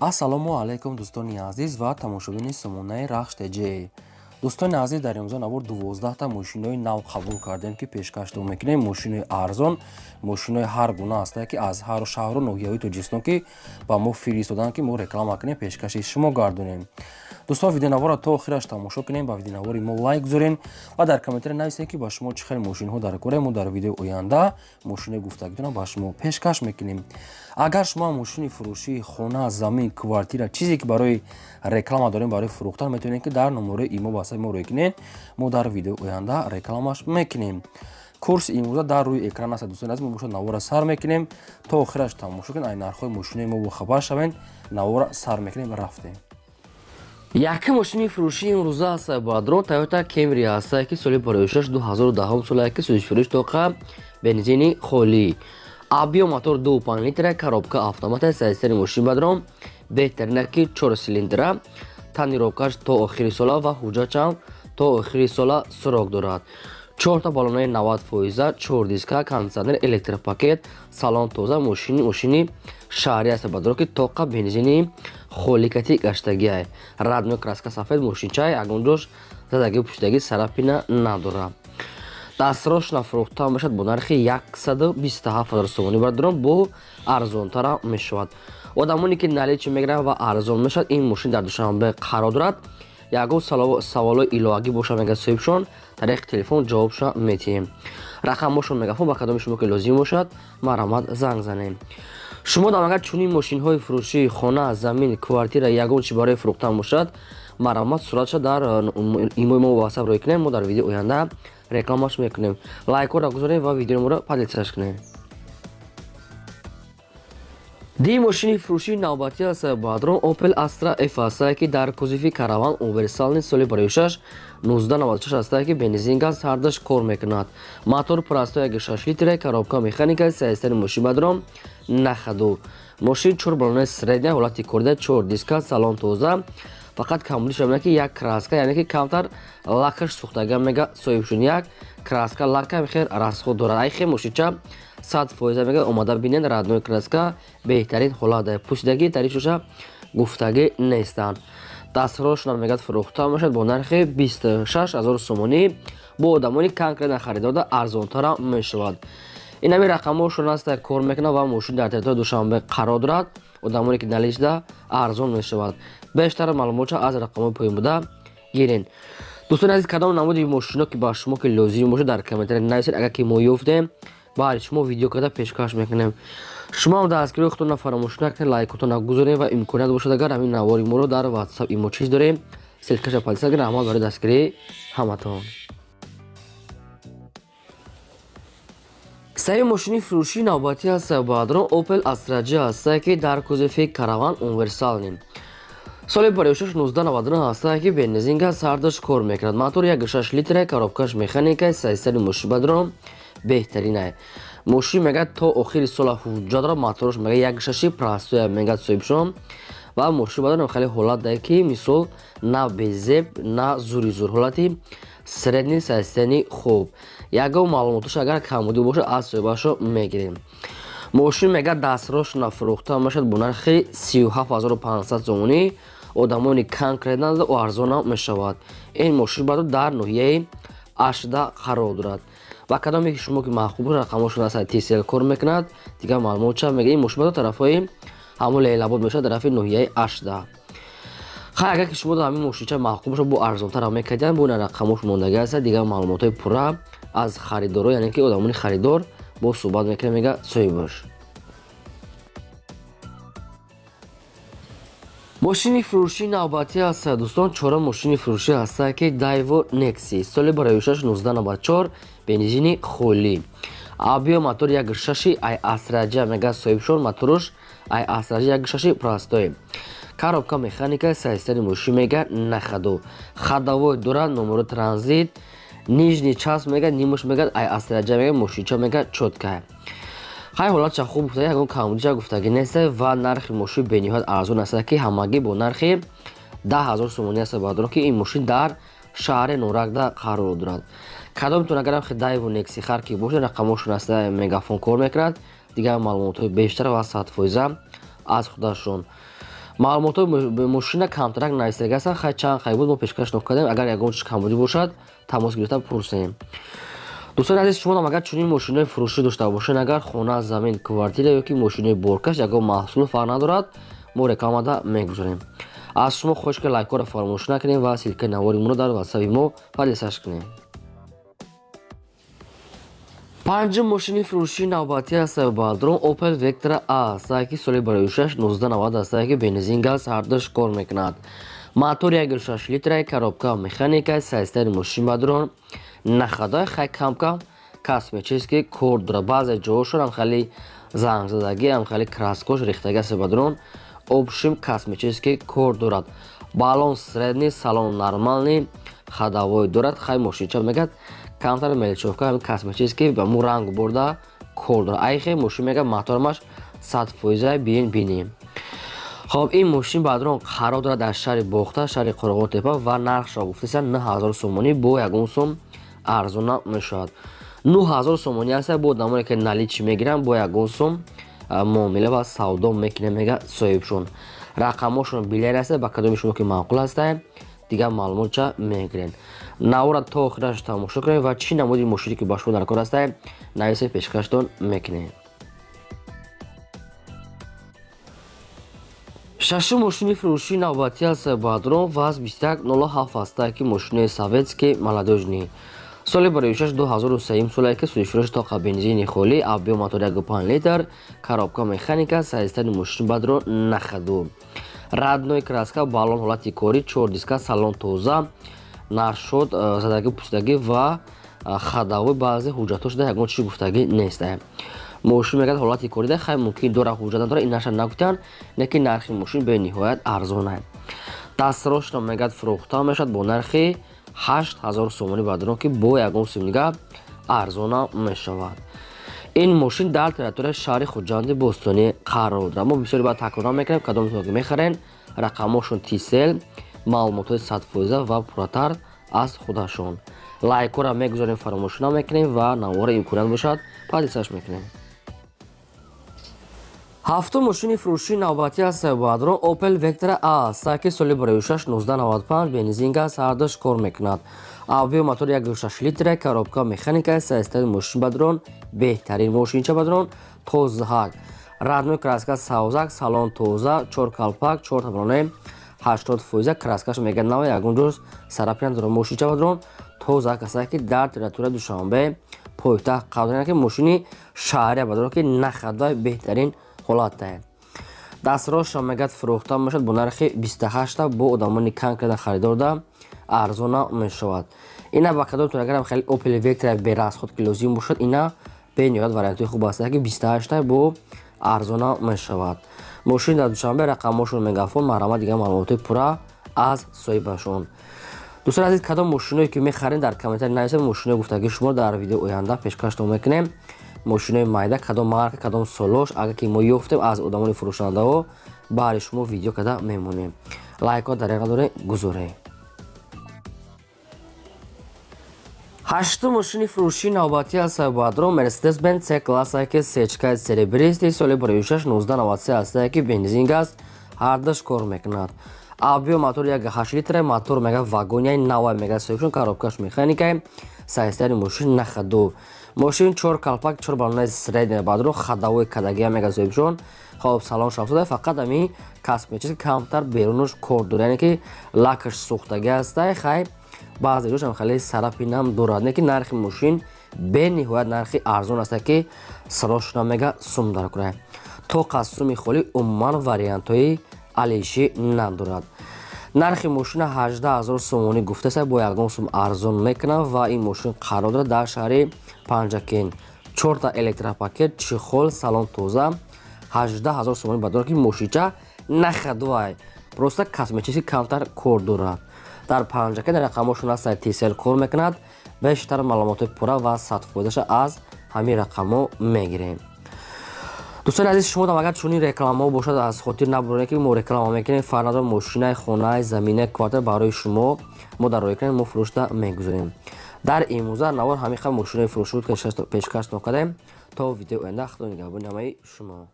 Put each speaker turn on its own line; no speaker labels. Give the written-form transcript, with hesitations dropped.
ассалому алайкум дӯстони азиз ва тамошобини сомонаи рахш теҷе. дӯстони азиз, дар имрӯза навор 12та мошинои нав қабул кардем ки пешкашдом мекунем. Мошинои арзон, мошинои ҳар гуна ҳастанд ки аз ҳар шаҳру ноҳияҳои Тоҷикистон ки ба мо фиристоданд ки мо реклама кунем, пешкаши шумо гардонем. дӯстон, видеонавора то охираш тамошо кунем, ба видеонавори мо лайк гузорен ва дар комментаре нависем ки ба шумо чӣ хел мошинҳо дар кора. Мо дар видеои оянда мошинои гуфтагитона ба шумо пешкаш мекунем. агар шумо мошини фурӯшӣ, хона, замин, квартира, чизе ки барои реклама дорем, барои фурӯхтан, метавонем ки дар номерои имо ба ҳисаби мо рӯй кунед. Мо дар видеои оянда рекламаш мекунем. курси имрӯза дар рӯи экран аст. дӯстони азиз, мо бошад навора сар мекунем, то охираш тамошо кунед, ай нархҳои мошинои мо бохабар шавед. Навора сар мекунем, рафтем. Яке мошини фурӯшии имрӯза ҳаст бадрон Toyota Camry ҳаст ки соли пароишаш 2010 сола ки сӯзишфурӯш тоқа бензини холӣ. Объем мотор 2.5 литра, коробка автомата, сайзтари мошин бадрон беҳтарина ки 4 силиндра, танировкаш то охири сола ва ҳуҷҷатам то охири сола сурок дорад. 4 баллонаи 90%, 4 диска, кондитсионер, электропакет, салон тоза. Мошини шаҳрӣ аст бадрон ки тоқа бензини холикати гаштагиай. Радной краска сафед, мошинчаи ягонҷош задаги пуштаги сарапина надорад. дастрош нафурӯхта мешавад бо нархи 127 000 сомонӣ бадрон, бо арзонтара мешавад. одамоне ки наличи мегиранд ва арзон мешавад, ин мошин дар Душанбе қарор дорад. ягон саволои иловагӣ боша мега соҳибшон тариқи телефон ҷавобша метиҳем. рақамошон мегафон ба кадоми шумо ки лозим бошад марҳамат занг занем. шумо дам агар чунин мошинҳои фурӯшии хона, замин, квартира ягон чи барои фурӯхтан бошад, марҳамат суратша дар имои мо васаб рӯй кунем. мо дар видеои оянда рекламаш мекунем. лайкора гузорем ва видеомо подписаш кунем. ди мошини фурӯшии навбатӣ аст бадрон Opel Astra F аст ки дар кузофи караван универсални соли пароишаш 1996 аст ки бензин газ ҳардаш кор мекунад. мотор простой 1.6 литра, коробка механика, сайзтари мошин бадрон нахаду. мошин 4 баллонаи средня ҳолати корида, 4 диска, салон тоза. фақат камбудиш амна ки як краска, яъне ки камтар лакаш сӯхтага мега соҳибшун. як краска лака мехер расход дорад. айхе мошинча 100% мега омада бинен. радной краска беҳтарин ҳолат дар пӯсидаги таришоша гуфтагӣ нестанд. дастрош мегад фурӯхта мешавад бо нархи 26 000 сомонӣ. бо одамони конкретна харидорда арзонтара мешавад. ин ҳамин рақамошон аст кор мекунад ва мошин дар территорияи Душанбе қарор дорад. одамоне ки наличда арзон мешавад. бештар маълумотша аз рақамои поин буда гирен. дӯстони азиз, кадом намуди мошино ки ба шумо ки лозим бошад дар комментари нависед. агар ки мо ёфтем бари шумо видео карда пешкаш мекунем. шумо ҳам дастгирии худтонро фаромӯш накунед, лайкотонро гузоред ва имконият бошад агар ҳамин навори моро дар WhatsApp имо чиз дорем, селкаша подписат кунед. раҳмат барои дастгирии ҳаматон. саи мошини фурӯшии навбатӣ аст бадрон Opel Astra J аст ки дар кузофи караван универсални соли пароишаш 1999 аст ки бензин газ ҳардаш кор мекунад. мотор 1.6 литра, коробкаш механика, сайзтари мошин бадрон беҳтаринай. мошин мегад то охири сола ҳуҷҷат дорад. моторош мега 1.6 простой мегад соҳибшон ва мошин бадрон хеле ҳолат дае ки мисол на безеб, на зури зур, ҳолати средни сайзтани хуб. ягон маълумоташ агар камбудӣ бошад аз соҳибашо мегирем. мошин мега дастрош нафурӯхта мешавад бо нархи 37500 сомонӣ. одамони конкретна арзона мешавад. ин мошин бадрон дар ноҳияи Ашда қарор дорад. ва кадоме ки шумо ки маҳбуб рақамошон аст тисел кор мекунад, дигар маълумотша мега. ин мошин бадрон тарафҳои ҳамон лейлабод мешавад, тарафи ноҳияи Ашда. хай агар ки шумо ҳамин мошинча маҳбуб бошад бо арзонтара мекардиан, бо ин рақамош мондагӣ аст. дигар маълумотҳои пурра аз харидоро, яъне ки одамони харидор бо суҳбат мекунем, мега соҳибаш. мошини фурӯшии навбатӣ аст дӯстон. чорум мошини фурӯшӣ аст ки Daewoo Nexi соли пароишаш 1994 бензини холӣ. объем мотор 1.6 ай Astra J мега соҳибшон. моторош ай Astra J 1.6 простой. коробка механика, сайзтари мошин мега нахаду. хадовой дорад, номери транзит, нижний час мега, нимош мега ай Astra J мега, мошинча мега чотка. хай ҳолатша хуб гуфтаги, ягон камбудиша гуфтагӣ нест ва нархи мошин бениҳоят арзон аст ки ҳамагӣ бо нархи 10 000 сомонӣ аст бадрон ки ин мошин дар шаҳри Норагда қарор дорад. кадомтон агарам Daewoo Nexi хар ки бошад, рақамошон аст мегафон кор мекунад. дигар маълумотҳои бештар ва 100% аз худашон. маълумотои мошина камтарак навистагӣ ҳастанд. хай чанд хай буд мо пешкаш кардем. Агар ягон чиз камбудӣ бошад тамос гирифта пурсем. дӯстони азиз, шумо агар чунин мошинаи фурӯшӣ дошта бошед, агар хона, замин, квартира ёки мошинаи боркаш ягон маҳсул фарқ надорад, мо рекламада мегузорем. аз шумо хоҳиш ки лайкора фаромӯш накунем ва силкаи наворимонро дар ватсапи мо падисаш кунем. панҷум мошини фурӯшии навбатӣ ҳастаи балдрон Opel Vectra A ки соли барои 1990 ҳастае ки бензин газ ҳардуш кор мекунад. мотори 1.6 литраи, коробка механикаи, сайстаи мошин бадрон нахадаи хай камка косметически кор дорад. баъзе ҷоҳошон амхали зангзадагӣ, амхали краскош рехтагӣ ҳастаи бадрон обшим косметически кор дорад. балон средний, салон нормалний, ходовой дорад. хай мошинча мегӯяд камтар меличовка ҳамин косметически ба мо ранг бурда кор дорад. айхе мошин мегӯяд моторамаш 100% биен бинем. хоб ин мошин бадрон қарор дорад дар шаҳри бохта, шаҳри қорағотепа ва нархшо гуфтаиса 9000 сомонӣ бо 1 сом арзона мешавад. 9000 сомонӣ аст бо одамоне ки наличӣ мегиранд бо 1 сом муомила ва савдо мекунем мега соҳибшон. рақамошон билер аст ба кадоми шумо ки маъқул аст дигар маълумотча мегирен. навора то охираш тамошо кунем ва чӣ намуди мошине ки ба шумо дар кор аст нависе пешкаштон мекунем. шашум мошини фурӯшии навбатӣ аст бадрон ВАЗ 2107 аст ки мошинаи советский молодежный. соли барои 2003 солае ки сӯзишрӯши тоқа бензини холӣ, авбио мотори 1.5 литр, коробка механика, сайстани мошин бадрон нахаду. радной краска, балон ҳолати корӣ, 4 диска, салон тоза, наршод, задагӣ пӯстагӣ ва ходовой баъзе ҳуҷҷатҳо шуда ягон чиз гуфтагӣ нест. мошин мегӯяд ҳолати корӣ хай мумкин дора ҳуҷҷат надора, ин наша нагуфтанд, лекин нархи мошин бениҳоят арзон аст. дастрошно мегӯяд фурӯхта мешавад бо нархи 8000 сомонӣ бадрон ки бо 1 сом дига арзона мешавад. ин мошин дар территорияи шаҳри хуҷанди бостонӣ қарор дорад. мо бисёре баъд такрор мекунем кадомтон ки мехарен рақамошон тисел, маълумотҳои 100% ва пурратар аз худашон. лайкора мегузорем фаромӯш намекунем ва навора имконият бошад падисаш мекунем. ҳафтум мошини фурӯшии навбатӣ аст бадрон Opel Vectra A ки соли барои 1995 бензин газ ҳардуш кор мекунад. авбио мотори 1.6 литра, коробка механика, сайстаи мошин бадрон беҳтарин мошинча бадрон тозаҳак. радной краска савзак, салон тоза, 4 калпак, 4 таблоне 80% краскаш мегӯяд нава ягон ҷоз сарапина дора мошинча бадрон тозаҳак аст ки дар территорияи душанбе пойтахт қарор дорад ки мошини шаҳрия бадрон ки нахадаи беҳтарин ҳолатае. дастроша мегӯяд фурӯхта мешавад бо нархи 28 бо одамони кам карда харидорда арзона мешавад. ина ба кадомтон агарам хеле Opel Vectra берасход ки лозим бошад, ина бениҳоят варианти хуб аст ки 28 бо арзона мешавад. мошин дар душанбе рақамошон мегафон маҳрама дигар маълумоти пурра аз соҳибашон. дӯстони азиз, кадом мошиное ки мехарен дар комментари нависед, мошинаи гуфтагии шумо дар видеои оянда пешкаштон мекунем. мошинаи майда кадом марка, кадом солош агар ки мо ёфтем аз одамони фурӯшандаҳо баъри шумо видео карда мемонем. лайкҳо дар ягадоре гузорем. ҳаштум мошини фурӯшии навбатӣ аст бадрон Mercedes-Benz C-класс ки сечкаи серебристи соли барои 1993 аст ки бензин газ ҳардуш кор мекунад. авбио мотори 1.8 литра, мотор мега вагоняи навай мега соҳибшон, коробкаш механикаи, сайстаи мошин нахаду. мошин 4 калпак, 4 балонаи средне бадрон ходовой кадагия мега соҳибшон. хоб салон шафсода фақат ами косметически камтар берунуш кор дорад, яъне ки лакаш сӯхтагӣ аст. хай баъзе ҷош ҳам хеле сарапинам дорад, не ки нархи мошин бениҳоят нархи арзон аст ки сарошна мега сум дар кора. то қасуми холӣ умуман вариантҳои алишӣ надорад. нархи мошина 18000 сомонӣ гуфтааст бо 1 сом арзон мекунад ва ин мошин қарор дорад дар шаҳри панҷакин. 4 электропакет, чихол, салон тоза, 18000 сомонӣ бадрон ки мошинча нахадвай просто косметически камтар кор дорад. дар панҷакин рақамошон аст тисел кор мекунад. бештар маълумоти пурра ва 100% аз ҳамин рақамо мегирем. дӯстони азиз, шумо агар чунин рекламаҳо бошад аз хотир набуронед ки мо реклама мекунем, фарнадор мошинаи хонаи замина квартира барои шумо мо дар роҳ кунем, мо фурӯшта мегузорем. дар имрӯза навор ҳамин хел мошинаи фурӯшӣ буд ки пешкаш кардем. то видеои оянда худо нигаҳбони ҳамаи шумо.